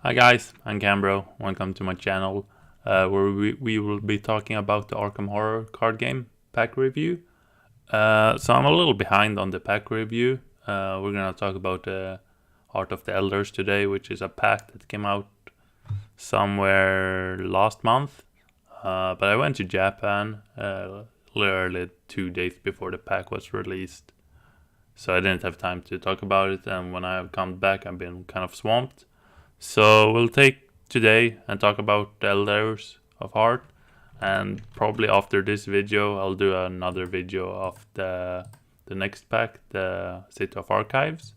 Hi guys, I'm Cambro. Welcome to my channel, where we will be talking about the Arkham Horror card game pack review. So I'm a little behind on the pack review. We're gonna talk about the Heart of the Elders today, which is a pack that came out somewhere last month. But I went to Japan literally 2 days before the pack was released, so I didn't have time to talk about it. And when I have come back, I've been kind of swamped. So we'll take today and talk about the Elders of Heart, and probably after this video I'll do another video of the next pack, the City of Archives.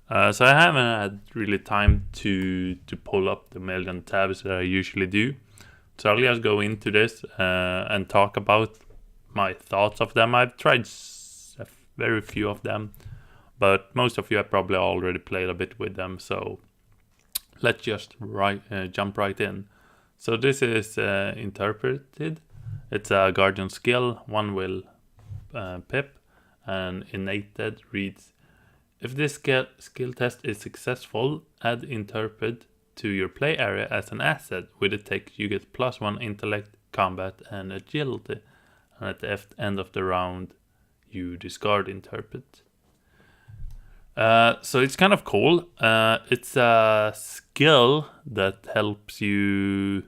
So I haven't had really time to pull up the million tabs that I usually do. So I'll just go into this and talk about my thoughts of them. I've tried very few of them, but most of you have probably already played a bit with them. So let's just jump right in. So this is interpreted. It's a guardian skill, 1 will pip, and innated reads: if this skill test is successful, add interpret to your play area as an asset. With it take, you get +1 intellect, combat, and agility. And at the end of the round, you discard interpret. So it's kind of cool. It's a skill that helps you.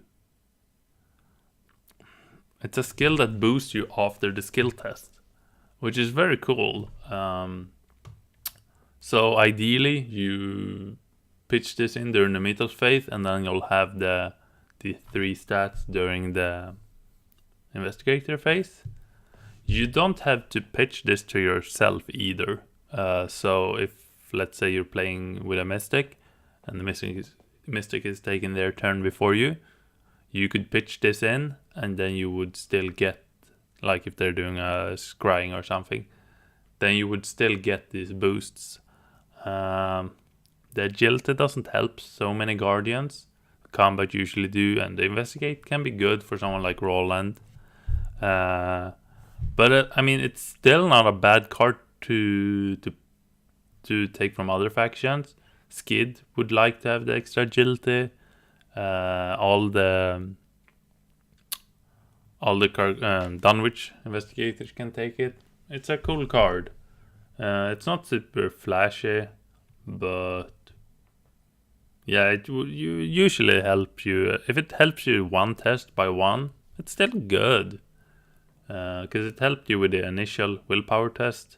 It's a skill that boosts you after the skill test, which is very cool. So ideally, you pitch this in during the Mythos phase, and then you'll have the 3 stats during the investigator phase. You don't have to pitch this to yourself either. So if, let's say, you're playing with a Mystic and the Mystic is taking their turn before you, you could pitch this in, and then you would still get, like if they're doing a scrying or something, then you would still get these boosts. The agility doesn't help so many guardians. Combat usually do, and the investigate can be good for someone like Roland. But I mean, it's still not a bad card to take from other factions. Skid would like to have the extra agility. All the Dunwich investigators can take it. It's a cool card. It's not super flashy, but yeah, it usually helps you. If it helps you one test by one, it's still good. Because it helped you with the initial willpower test,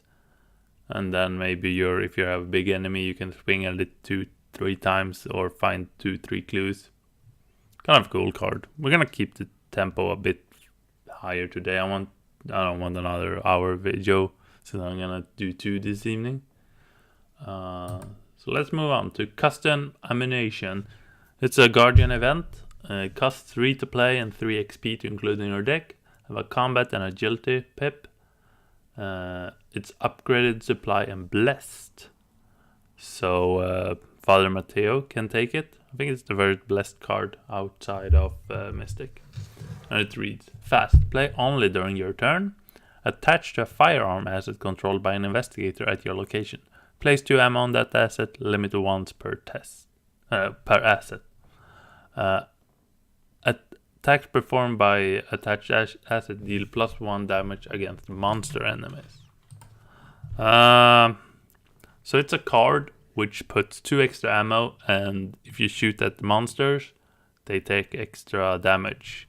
and then maybe if you have a big enemy, you can swing at it 2-3 times or find 2-3 clues. Kind of cool card. We're gonna keep the tempo a bit higher today. I don't want another hour video, so I'm gonna do 2 this evening. So let's move on to Custom Amination. It's a guardian event. It costs 3 to play and 3 XP to include in your deck. Have a combat and agility pip. It's upgraded, supply, and blessed. So Father Matteo can take it. I think it's the very blessed card outside of Mystic. And it reads: fast, play only during your turn. Attached to a firearm asset controlled by an investigator at your location. Place 2 ammo on that asset, limit to once per asset. Attacks performed by attached asset deal +1 damage against monster enemies. So it's a card which puts 2 extra ammo, and if you shoot at the monsters, they take extra damage.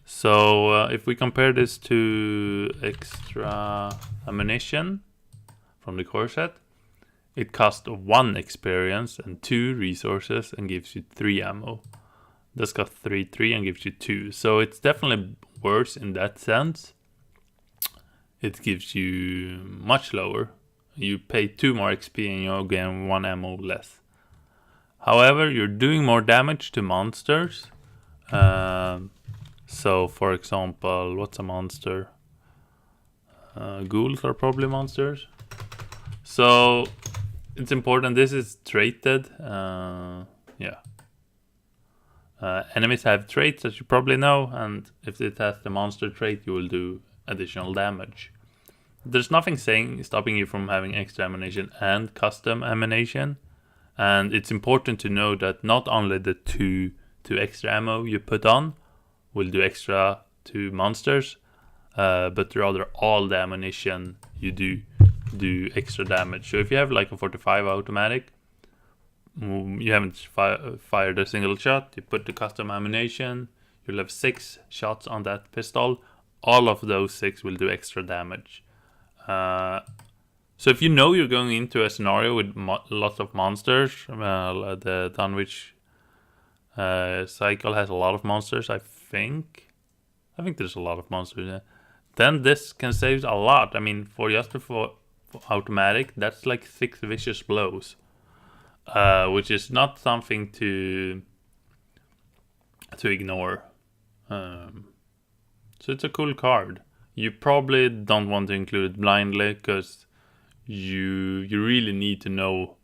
So if we compare this to extra ammunition from the core set, it costs 1 experience and 2 resources and gives you 3 ammo. This got 3 and gives you 2. So it's definitely worse in that sense. It gives you much lower. You pay 2 more XP and you gain 1 ammo less. However, you're doing more damage to monsters. So for example, what's a monster? Ghouls are probably monsters. So it's important. This is traded. Yeah. Enemies have traits, as you probably know, and if it has the monster trait, you will do additional damage. There's nothing stopping you from having extra ammunition and custom ammunition. And it's important to know that not only the two extra ammo you put on will do extra to monsters, but rather all the ammunition you do extra damage. So if you have like a 45 automatic, you haven't fired a single shot, you put the custom ammunition, you'll have 6 shots on that pistol. All of those 6 will do extra damage. So if you know you're going into a scenario with lots of monsters, the Dunwich cycle has a lot of monsters, I think there's a lot of monsters, yeah. Then this can save a lot. I mean, for automatic, that's like 6 vicious blows, which is not something to ignore. So it's a cool card. You probably don't want to include it blindly, because you really need to know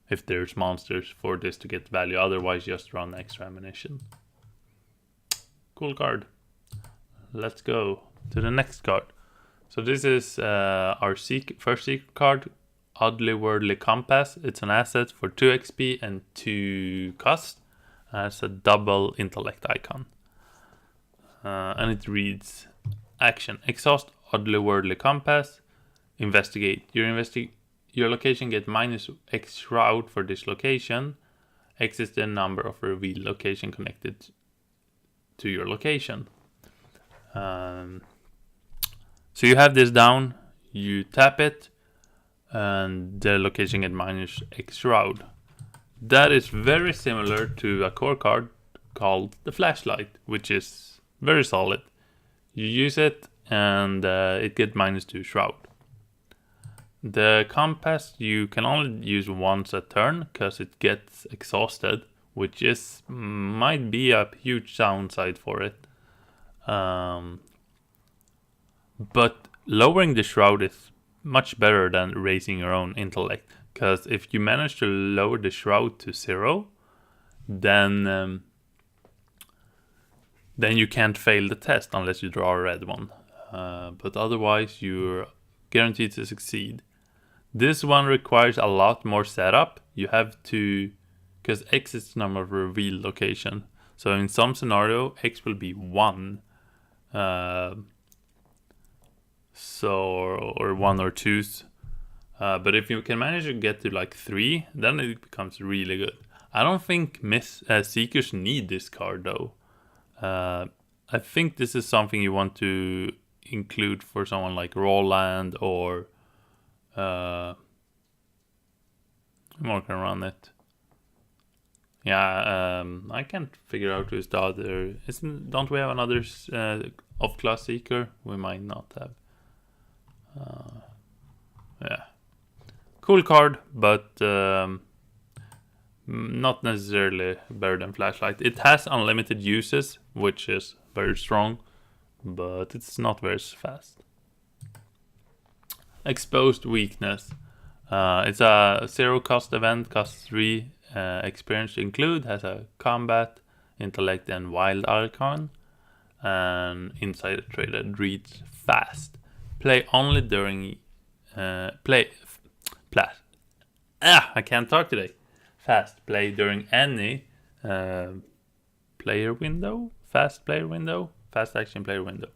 if there's monsters for this to get value. Otherwise, just run extra ammunition. Cool card. Let's go to the next card. So this is our first secret card, Oddly Worldly Compass. It's an asset for 2 XP and 2 cost. It's a double intellect icon. And it reads: action, exhaust Oddly Worldly Compass, investigate. Your location get minus X shroud for this location. X is the number of revealed location connected to your location. So you have this down, you tap it, and the location get minus X shroud. That is very similar to a core card called the Flashlight, which is very solid. You use it and it gets minus 2 shroud. The compass you can only use once a turn because it gets exhausted, which might be a huge downside for it. But lowering the shroud is much better than raising your own intellect, because if you manage to lower the shroud to 0, then you can't fail the test unless you draw a red one. But otherwise you're guaranteed to succeed. This one requires a lot more setup. You have to, because X is the number of revealed location. So in some scenario, X will be 1. Or 1 or 2s. But if you can manage to get to like 3, then it becomes really good. I don't think Seekers need this card though. I think this is something you want to include for someone like Roland or I'm working around it. Yeah, I can't figure out who's the other. Don't we have another off-class Seeker? We might not have. Yeah, cool card, but not necessarily better than Flashlight. It has unlimited uses, which is very strong, but it's not very fast. Exposed Weakness. It's a 0 cost event, costs 3 experience to include, has a combat, intellect, and wild icon, and inside traded reads fast. Play only during I can't talk today. Fast play during any player window. Fast player window. Fast action player window.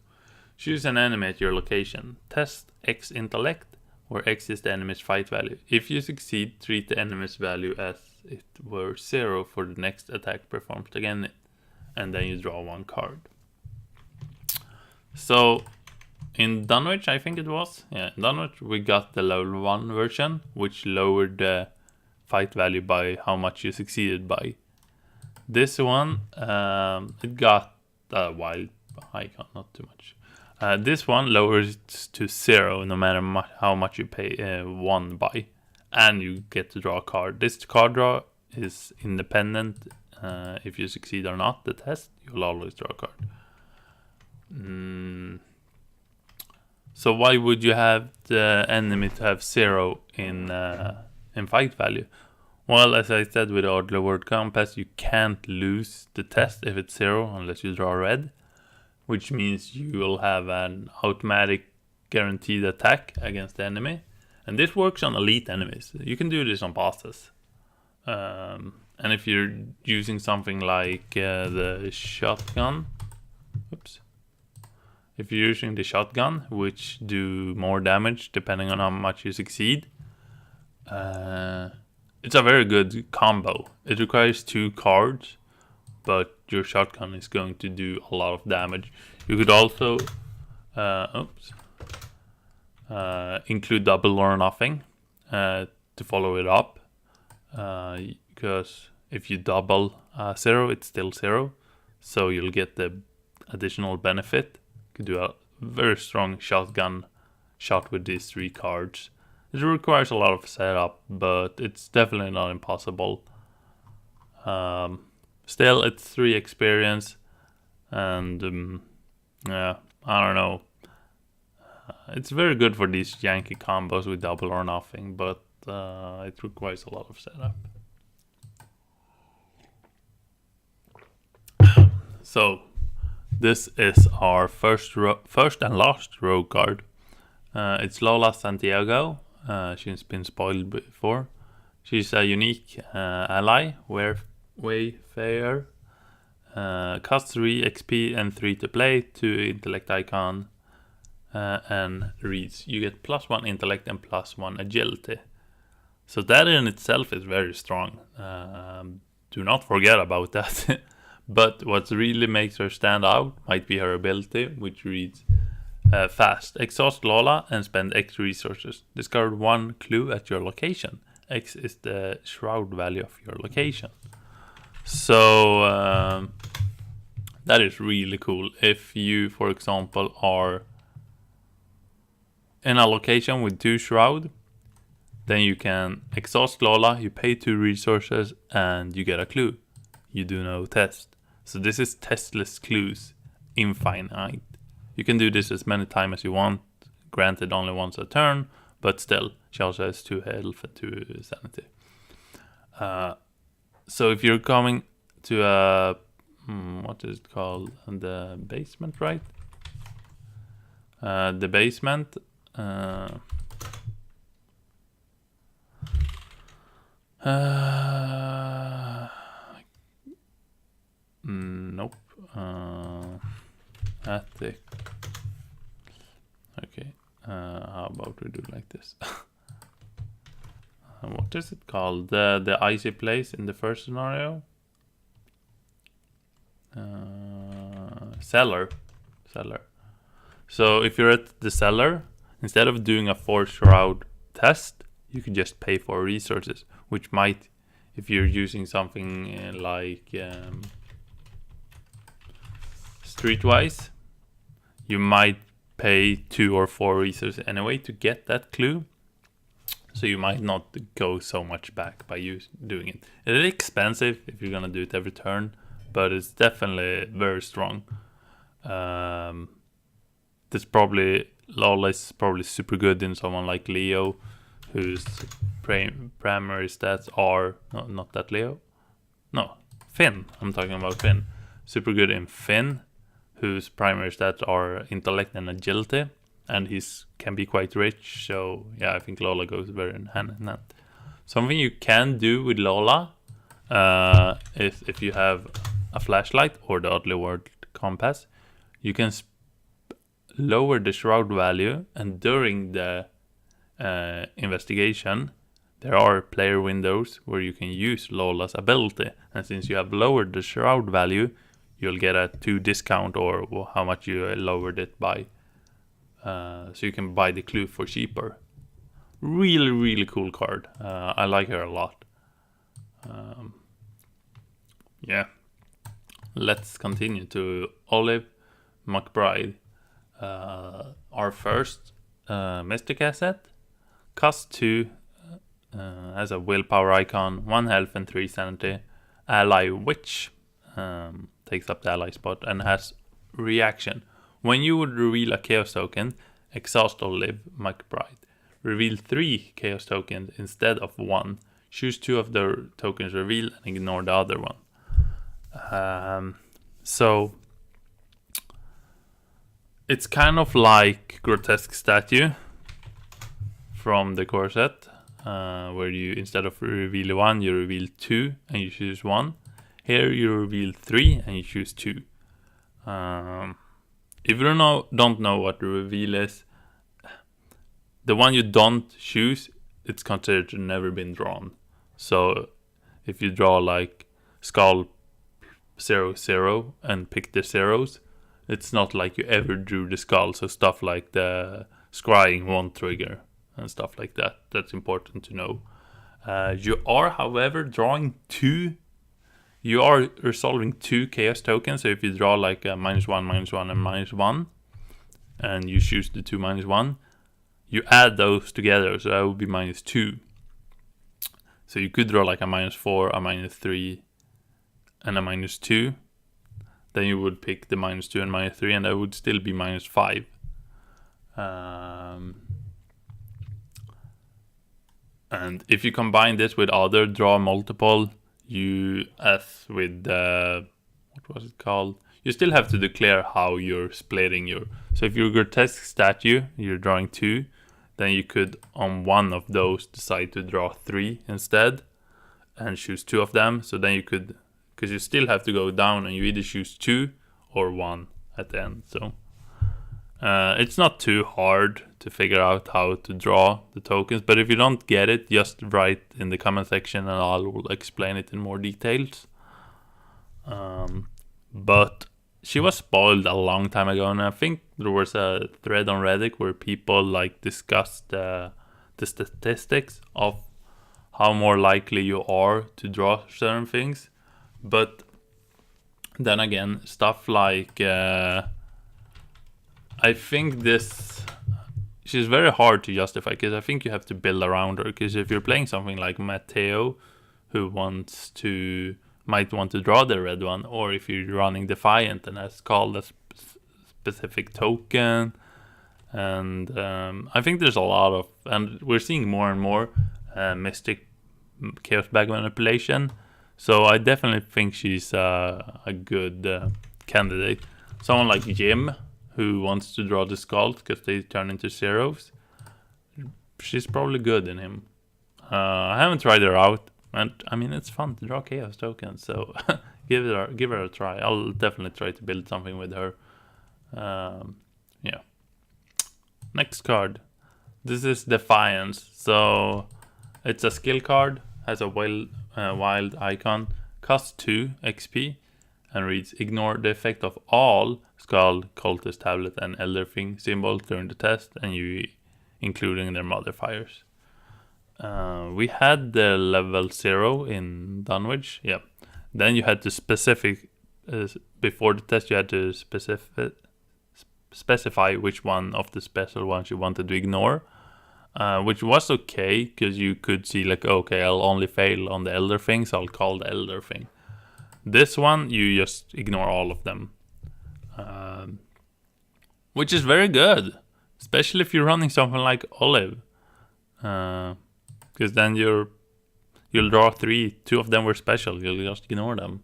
Choose an enemy at your location. Test X intellect, where X is the enemy's fight value. If you succeed, treat the enemy's value as it were 0 for the next attack performed against it, and then you draw 1 card. So in Dunwich, I think it was. Yeah, in Dunwich we got the level 1 version, which lowered the fight value by how much you succeeded by. This one, it got a wild icon, not too much. This one lowers to 0 no matter how much you pay 1 by, and you get to draw a card. This card draw is independent. If you succeed or not the test, you'll always draw a card. So why would you have the enemy to have 0 in fight value? Well, as I said with the Oddly Worldly Compass, you can't lose the test if it's 0 unless you draw red, which means you will have an automatic guaranteed attack against the enemy. And this works on elite enemies. You can do this on bosses. And if you're using something like the shotgun, if you're using the shotgun, which do more damage depending on how much you succeed, it's a very good combo. It requires 2 cards, but your shotgun is going to do a lot of damage. You could also include double or nothing to follow it up, because if you double 0, it's still 0, so you'll get the additional benefit. You could do a very strong shotgun shot with these 3 cards. It requires a lot of setup, but it's definitely not impossible. Still, it's 3 experience, and yeah, I don't know. It's very good for these janky combos with double or nothing, but it requires a lot of setup. So, this is our first and last rogue card. It's Lola Santiago. She's been spoiled before. She's a unique ally, Wayfarer. Costs 3 XP and 3 to play, 2 intellect icon, and reads. You get +1 intellect and +1 agility. So that in itself is very strong. Do not forget about that. But what really makes her stand out might be her ability, which reads fast. Exhaust Lola and spend X resources. Discard 1 clue at your location. X is the shroud value of your location. So that is really cool. If you, for example, are in a location with 2 shroud, then you can exhaust Lola, you pay 2 resources, and you get a clue. You do no test. So this is testless clues, infinite. You can do this as many times as you want, granted only once a turn, but still, she also has 2 health and 2 sanity. So if you're coming to a, what is it called? The basement, right? The basement. Nope. Attic. Okay. How about we do like this? What is it called? The icy place in the first scenario? Cellar. So if you're at the cellar, instead of doing a 4 shroud test, you could just pay for resources, which might, if you're using something like Streetwise, you might pay 2 or 4 resources anyway to get that clue. So you might not go so much back by doing it. It is expensive if you're gonna do it every turn, but it's definitely very strong. Lola is probably super good in someone like Leo, whose primary stats are not that Leo. No, Finn. I'm talking about Finn. Super good in Finn, whose primary stats are intellect and agility, and can be quite rich. So yeah, I think Lola goes very hand in hand. Something you can do with Lola is if you have a flashlight or the oddly worded compass, you can lower the shroud value, and during the investigation there are player windows where you can use Lola's ability, and since you have lowered the shroud value, you'll get a 2 discount or how much you lowered it by, so you can buy the clue for cheaper. Really cool card. I like her a lot. Yeah, let's continue to Olive McBride. Our first mystic asset. Cost 2, has a willpower icon, 1 health and 3 sanity. Ally Witch, takes up the ally spot and has reaction. When you would reveal a chaos token, exhaust Olive McBride. Reveal 3 chaos tokens instead of 1. Choose 2 of the tokens revealed and ignore the other one. So it's kind of like Grotesque Statue from the core set. where you, instead of reveal 1, you reveal 2 and you choose 1. Here you reveal 3 and you choose 2. If you don't know what the reveal is, the one you don't choose, it's considered to never been drawn. So if you draw like skull 0, 0 and pick the zeros, it's not like you ever drew the skull. So stuff like the scrying won't trigger and stuff like that. That's important to know. You are, however, drawing 2. You are resolving 2 chaos tokens. So if you draw like a -1, -1, and -1, and you choose the 2 -1, you add those together. So that would be -2. So you could draw like a -4, a -3, and a -2. Then you would pick the -2 and -3, and that would still be -5. And if you combine this with other draw multiple, as with what was it called? You still have to declare how you're splitting your. So if you're grotesque statue, you're drawing 2, then you could on one of those decide to draw 3 instead, and choose 2 of them. So then you could, because you still have to go down, and you either choose 2 or 1 at the end. So it's not too hard to figure out how to draw the tokens, but if you don't get it, just write in the comment section and I'll explain it in more details. But she was spoiled a long time ago, and I think there was a thread on Reddit where people like discussed the statistics of how more likely you are to draw certain things. But then again, stuff like I think she's very hard to justify, because I think you have to build around her. Because if you're playing something like Matteo, who might want to draw the red one, or if you're running Defiant and has called a specific token, and I think there's a lot of, and we're seeing more and more Mystic Chaos Bag manipulation. So I definitely think she's a good candidate. Someone like Jim, who wants to draw the skulls because they turn into zeros, she's probably good in him. I haven't tried her out, and I mean, it's fun to draw chaos tokens, so give her a try. I'll definitely try to build something with her. Yeah. Next card. This is Defiance. So it's a skill card, has a wild icon, costs 2 XP, and reads: ignore the effect of all skull, cultist, tablet, and elder thing symbols during the test, and you including their modifiers. We had the level 0 in Dunwich. Yeah. Then you had to before the test, you had to specify which one of the special ones you wanted to ignore, which was okay, because you could see like, okay, I'll only fail on the elder thing, so I'll call the elder thing. This one, you just ignore all of them, which is very good, especially if you're running something like Olive, because then you'll draw 3. 2 of them were special. You'll just ignore them.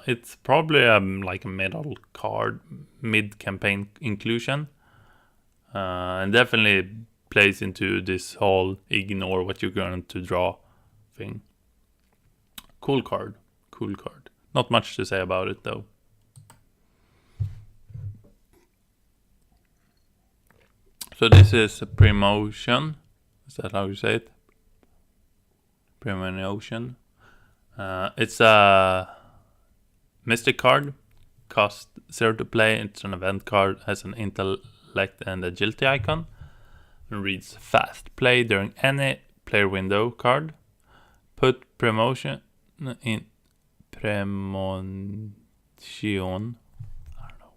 It's probably like a middle card, mid-campaign inclusion, and definitely plays into this whole ignore what you're going to draw thing. Cool card. Not much to say about it though. So this is a Primotion. Is that how you say it? Primotion. It's a Mystic card. Cost 0 to play. It's an event card. Has an intellect and agility icon. And reads: fast. Play during any player window card. Put Primotion in Premonition, I don't know,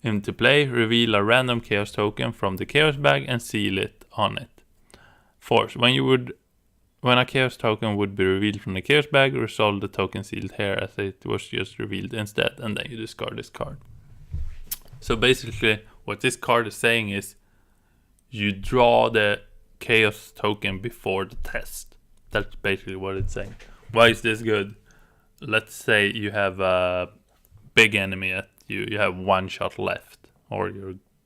into play. Reveal a random chaos token from the chaos bag and seal it on it. Force: when a chaos token would be revealed from the chaos bag, resolve the token sealed here as it was just revealed instead, and then you discard this card. So basically what this card is saying is you draw the chaos token before the test. That's basically what it's saying. Why is this good? Let's say you have a big enemy at you have 1 shot left, or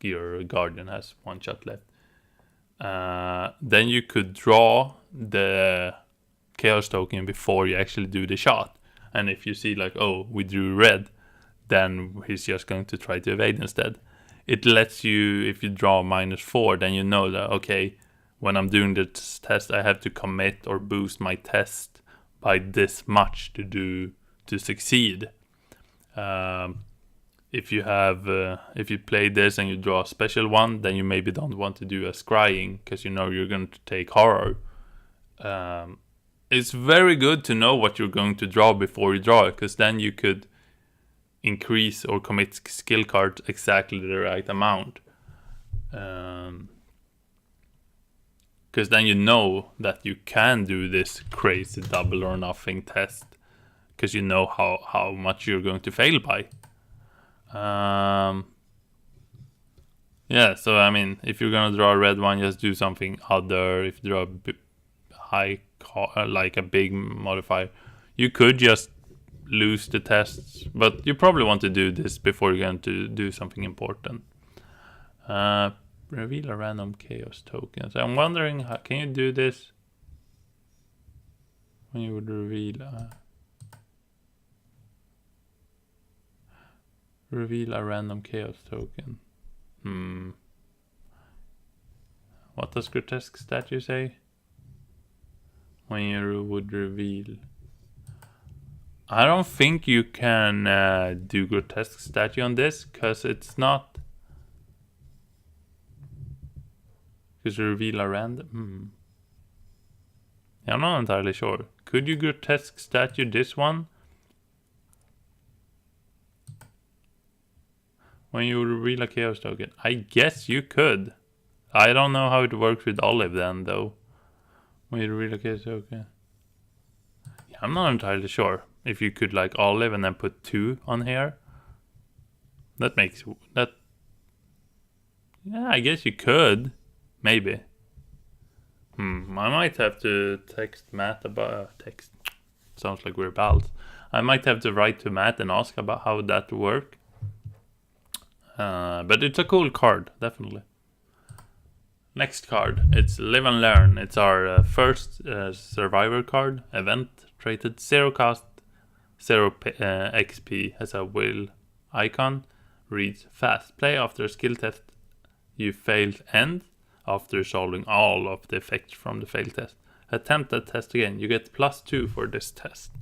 your guardian has 1 shot left. then you could draw the chaos token before you actually do the shot. And if you see like, oh, we drew red, then he's just going to try to evade instead. It lets you, if you draw -4, then you know that, okay, when I'm doing this test, I have to commit or boost my test by this much to succeed. If you play this and you draw a special one, then you maybe don't want to do a scrying because you know you're going to take horror. It's very good to know what you're going to draw before you draw it, because then you could increase or commit skill cards exactly the right amount. Because then you know that you can do this crazy double or nothing test, because you know how much you're going to fail by. Yeah, so I mean, if you're gonna draw a red one, just do something other. If you draw like a big modifier, you could just lose the tests, but you probably want to do this before you're going to do something important. Reveal a random chaos token. So I'm wondering, can you do this when you would reveal a random chaos token? What does grotesque statue say? When you would reveal, I don't think you can do grotesque statue on this, because it's not. Because you reveal a random. Yeah, I'm not entirely sure. Could you grotesque statue this one? When you reveal a chaos token, I guess you could. I don't know how it works with Olive then, though. When you reveal a chaos token, yeah, I'm not entirely sure if you could like Olive and then put 2 on here. That makes that. Yeah, I guess you could. Maybe. I might have to text Matt about text. Sounds like we're pals. I might have to write to Matt and ask about how that work. But it's a cool card, definitely. Next card, it's Live and Learn. It's our first survivor card. Event traded 0 cost, 0 XP. Has a will icon. Reads fast. Play after a skill test you failed end. After solving all of the effects from the failed test. Attempt that test again. You get +2 for this test.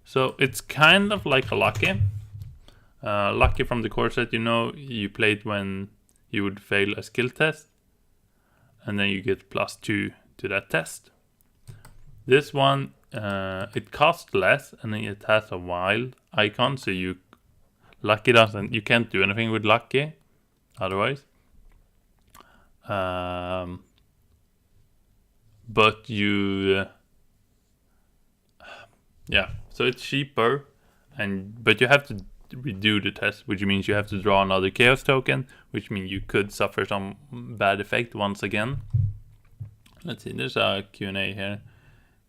So it's kind of like a lucky. Lucky from the core set, you know, you played when you would fail a skill test. And then you get +2 to that test. This one, it costs less and it has a wild icon. So lucky doesn't, you can't do anything with lucky otherwise. But you, yeah, so it's cheaper, but you have to redo the test, which means you have to draw another chaos token, which means you could suffer some bad effect once again. Let's see, there's a Q&A here.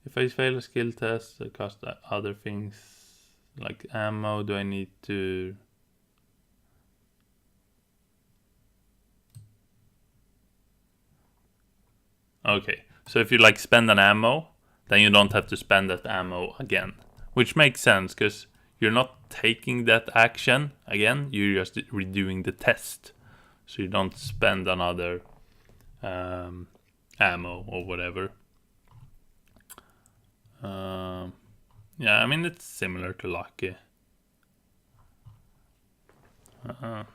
If I fail a skill test, it costs other things like ammo. Do I need to? Okay, so if you like spend an ammo, then you don't have to spend that ammo again, which makes sense because you're not taking that action again, you're just redoing the test. So you don't spend another ammo or whatever. Yeah, I mean, it's similar to Lucky.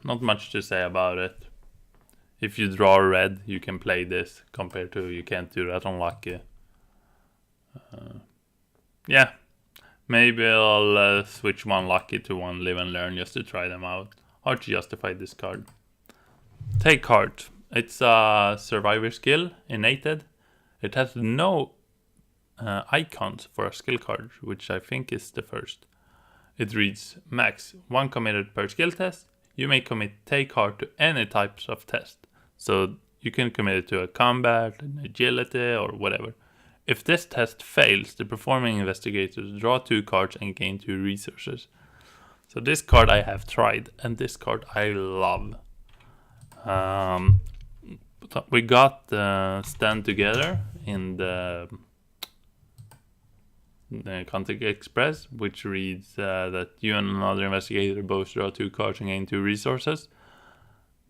Not much to say about it. If you draw red, you can play this, compared to you can't do that on Lucky. Yeah, maybe I'll switch one Lucky to one Live and Learn just to try them out. Hard to justify this card. Take card. It's a survivor skill, innated. It has no icons for a skill card, which I think is the first. It reads max 1 committed per skill test. You may commit take card to any types of test. So you can commit it to a combat, an agility, or whatever. If this test fails, the performing investigators draw 2 cards and gain 2 resources. So this card I have tried, and this card I love. we got Stand Together in the Contact Express, which reads that you and another investigator both draw 2 cards and gain 2 resources.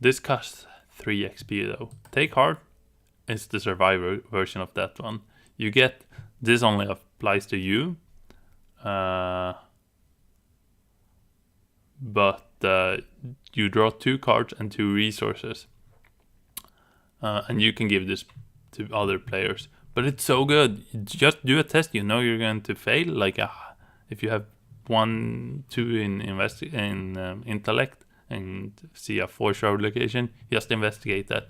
This costs 3 XP though. Take Heart is the survivor version of that one. You get, this only applies to you, but you draw 2 cards and 2 resources, and you can give this to other players. But it's so good. You just do a test. You know you're going to fail. Like if you have 1, 2 in intellect and see a 4-shroud location, just investigate that.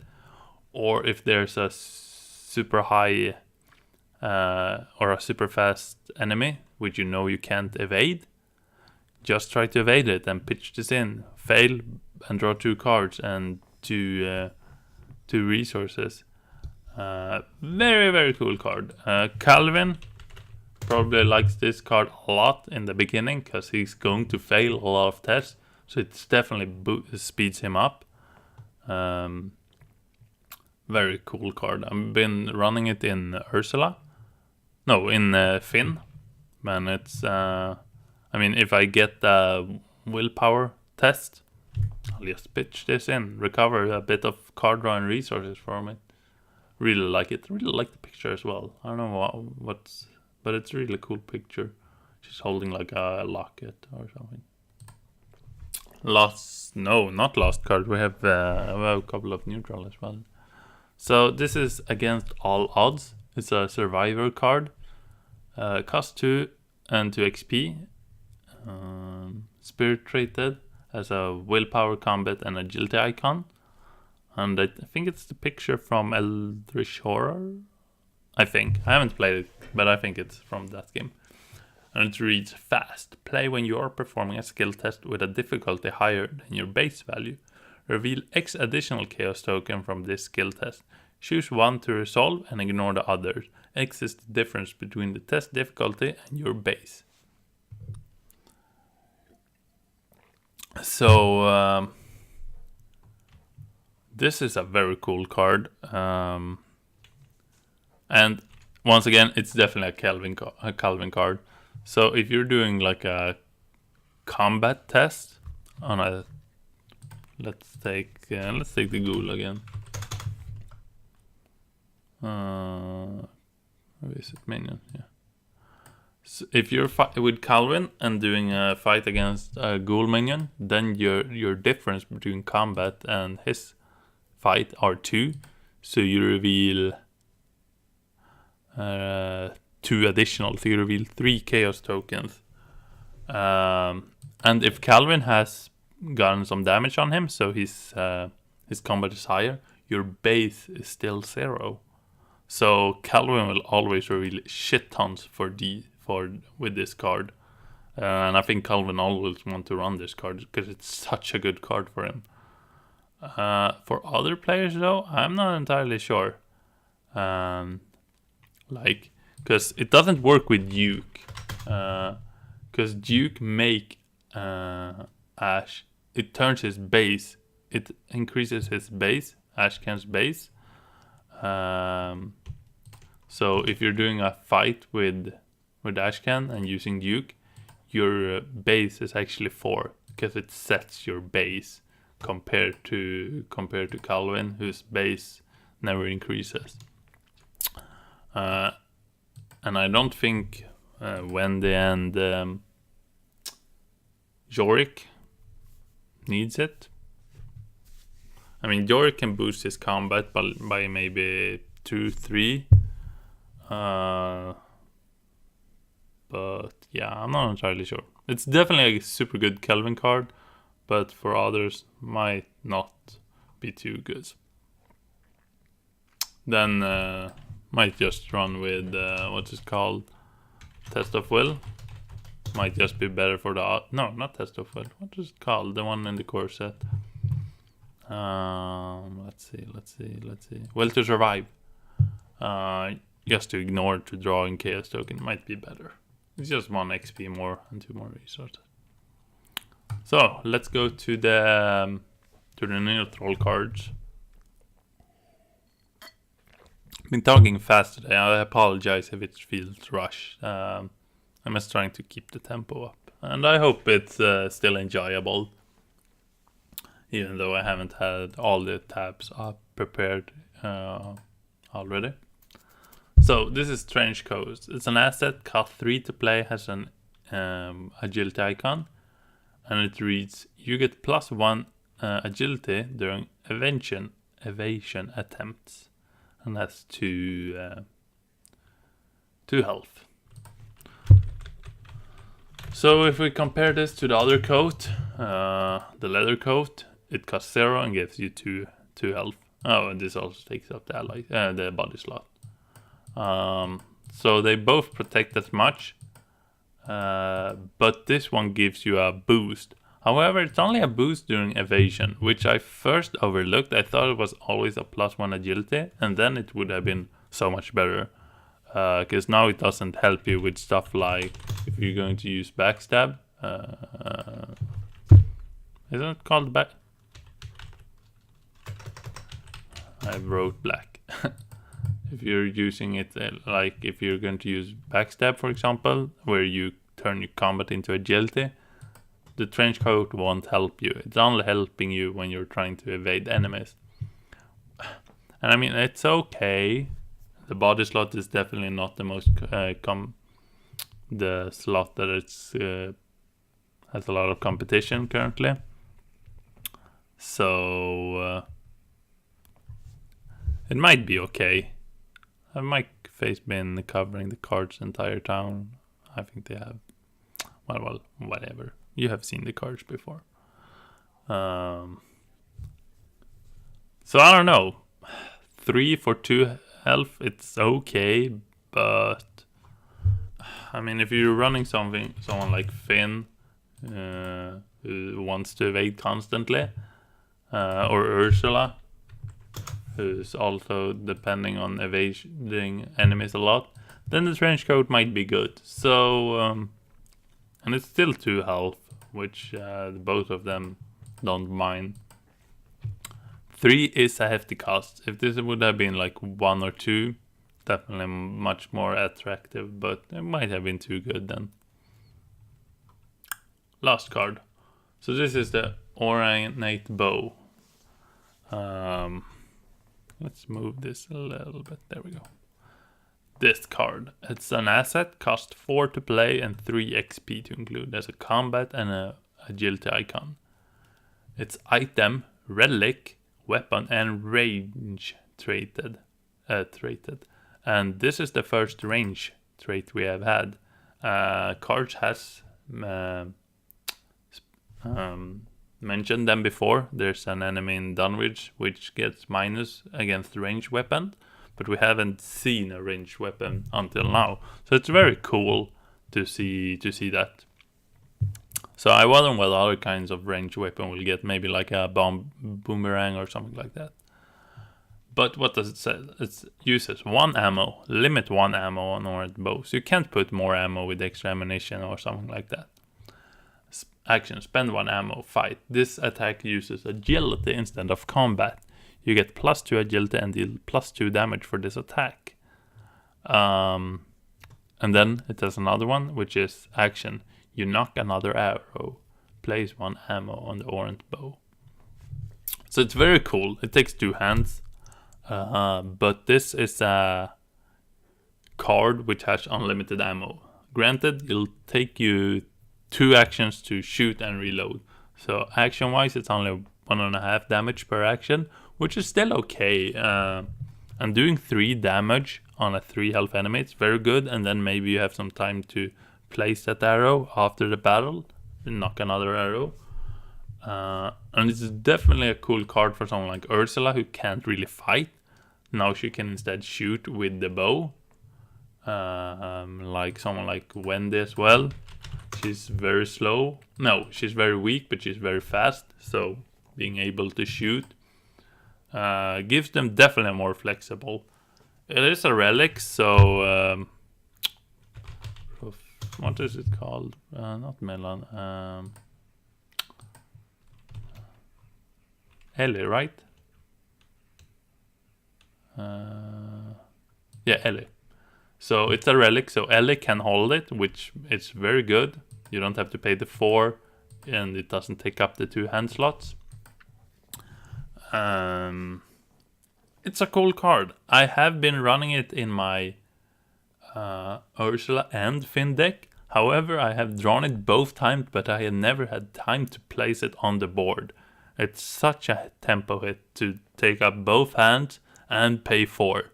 Or if there's a super high or a super fast enemy which you know you can't evade, just try to evade it and pitch this in. Fail and draw 2 cards and 2 resources. Very, very cool card. Calvin probably likes this card a lot in the beginning because he's going to fail a lot of tests, so it's definitely speeds him up. Very cool card. I've been running it in Ursula. No, in Finn. Man, it's I mean, if I get the willpower test, I'll just pitch this in, recover a bit of card draw and resources from it. Really like it. Really like the picture as well. I don't know what's, but it's a really cool picture. She's holding like a locket or something. Not lost card. We have a couple of neutral as well. So this is Against All Odds. It's a survivor card. Cost 2 and 2 XP. Spirit traded as a willpower, combat, and agility icon. And I think it's the picture from Eldritch Horror. I think. I haven't played it, but I think it's from that game. And it reads fast. Play when you are performing a skill test with a difficulty higher than your base value. Reveal X additional chaos token from this skill test. Choose one to resolve and ignore the others. X is the difference between the test difficulty and your base. So this is a very cool card, and once again, it's definitely a Calvin card. So if you're doing like a combat test on a, let's take the ghoul again. Visit minion, yeah. So if you're with Calvin and doing a fight against a ghoul minion, then your difference between combat and his fight are 2. So you reveal 2 additional. So you reveal 3 chaos tokens. And if Calvin has gotten some damage on him, so his combat is higher, your base is still 0. So Calvin will always reveal shit tons with this card, and I think Calvin always want to run this card because it's such a good card for him. For other players though, I'm not entirely sure. Because it doesn't work with Duke, because Duke make Ash. It turns his base. It increases his base, Ashcan's base. So if you're doing a fight with Ashcan and using Duke, your base is actually 4 because it sets your base compared to Calvin, whose base never increases. And I don't think Wendy and Yorick needs it. I mean, Yorick can boost his combat by maybe 2-3. But yeah, I'm not entirely sure. It's definitely a super good Kelvin card, but for others might not be too good. Then might just run with what's it called? Test of Will. Might just be better for the no, not Test of Will. What is it called? The one in the core set. Let's see. Will to Survive. Just to ignore to draw in chaos token might be better. It's just 1 XP more and 2 more resources. So let's go to the neutral cards. been talking fast today. I apologize if it feels rushed. I'm just trying to keep the tempo up. And I hope it's still enjoyable. Even though I haven't had all the tabs up prepared already. So this is Trench Coat. It's an asset, cost 3 to play, has an agility icon. And it reads, you get +1 agility during evasion attempts. And that's 2 health. So if we compare this to the other coat, the leather coat, it costs 0 and gives you 2 health. Oh, and this also takes up the ally, the body slot. So they both protect as much, but this one gives you a boost. However, it's only a boost during evasion, which I first overlooked. I thought it was always a +1 agility, and then it would have been so much better. Because now it doesn't help you with stuff like if you're going to use backstab. Isn't it called back? I wrote black. If you're using it, like if you're going to use backstab, for example, where you turn your combat into agility, the trench coat won't help you. It's only helping you when you're trying to evade enemies. And I mean, it's okay. The body slot is definitely not the most the slot that it's has a lot of competition currently. So it might be okay. Have my face been covering the cards the entire town? I think they have. Well, whatever. You have seen the cards before. So I don't know. 3 for 2 health, it's okay, but I mean, if you're running someone like Finn, who wants to evade constantly, or Ursula, who's also depending on evading enemies a lot, then the trench coat might be good. So, and it's still 2 health, which both of them don't mind. 3 is a hefty cost. If this would have been like 1 or 2, definitely much more attractive, but it might have been too good then. Last card. So this is the Ornate Bow. Let's move this a little bit. There we go. This card. It's an asset, cost 4 to play and 3 XP to include. There's a combat and a agility icon. It's item, relic, weapon and range traded. And this is the first range trait we have had. Cards has mentioned them before. There's an enemy in Dunwich which gets minus against range weapon, but we haven't seen a ranged weapon until now. So it's very cool to see that. So I wonder what other kinds of ranged weapon will get, maybe like a boomerang or something like that. But what does it say? It uses 1 ammo, limit 1 ammo on ornate bow. So you can't put more ammo with extra ammunition or something like that. Action, spend 1 ammo, fight. This attack uses agility instead of combat. You get +2 agility and deal +2 damage for this attack. And then it has another one, which is action. You knock another arrow. Place 1 ammo on the ornate bow. So it's very cool. It takes 2 hands. But this is a card which has unlimited ammo. Granted, it'll take you 2 actions to shoot and reload. So action wise, it's only 1.5 damage per action, which is still okay. And doing 3 damage on a 3 health enemy, it's very good. And then maybe you have some time to place that arrow after the battle and knock another arrow. And it's definitely a cool card for someone like Ursula who can't really fight. Now she can instead shoot with the bow. Like someone like Wendy as well. She's very slow. No, she's very weak, but she's very fast. So being able to shoot gives them definitely more flexible. It is a relic, so what is it called? Not melon. Ellie, right? Yeah, Ellie. So it's a relic, so Ellie can hold it, which is very good. You don't have to pay the 4, and it doesn't take up the 2 hand slots. It's a cool card. I have been running it in my Ursula and Finn deck. However, I have drawn it both times, but I have never had time to place it on the board. It's such a tempo hit to take up both hands and pay 4.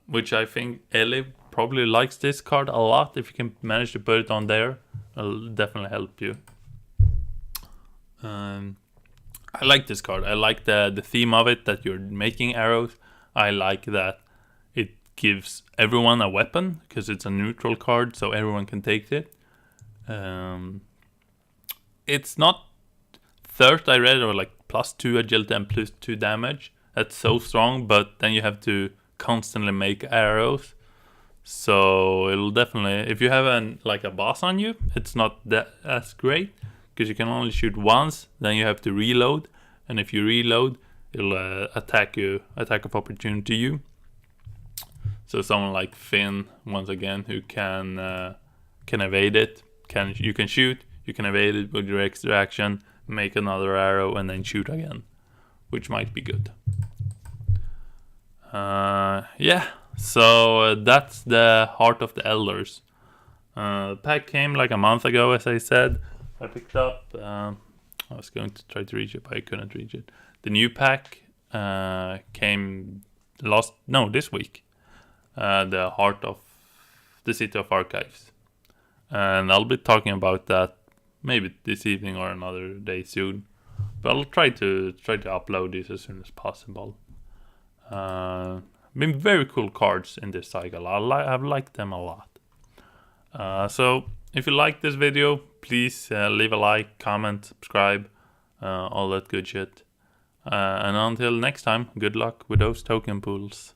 Which I think Ellie probably likes this card a lot. If you can manage to put it on there, it'll definitely help you. I like this card. I like the theme of it, that you're making arrows. I like that it gives everyone a weapon, because it's a neutral card, so everyone can take it. It's not third, I read, or like +2 agility and +2 damage. That's so strong, but then you have to constantly make arrows. So it'll definitely, if you have a boss on you, it's not that as great, because you can only shoot once, then you have to reload, and if you reload, it'll attack of opportunity you. So someone like Finn, once again, who can evade it, you can shoot, you can evade it with your extra action, make another arrow, and then shoot again, which might be good. Yeah, so that's the Heart of the Elders. The pack came like a month ago, as I said. I picked up. I was going to try to reach it, but I couldn't reach it. The new pack came this week. The Heart of the City of Archives, and I'll be talking about that maybe this evening or another day soon. But I'll try to upload this as soon as possible. Been very cool cards in this cycle. I've liked them a lot. So if you like this video, please leave a like, comment, subscribe, all that good shit. And until next time, good luck with those token pools.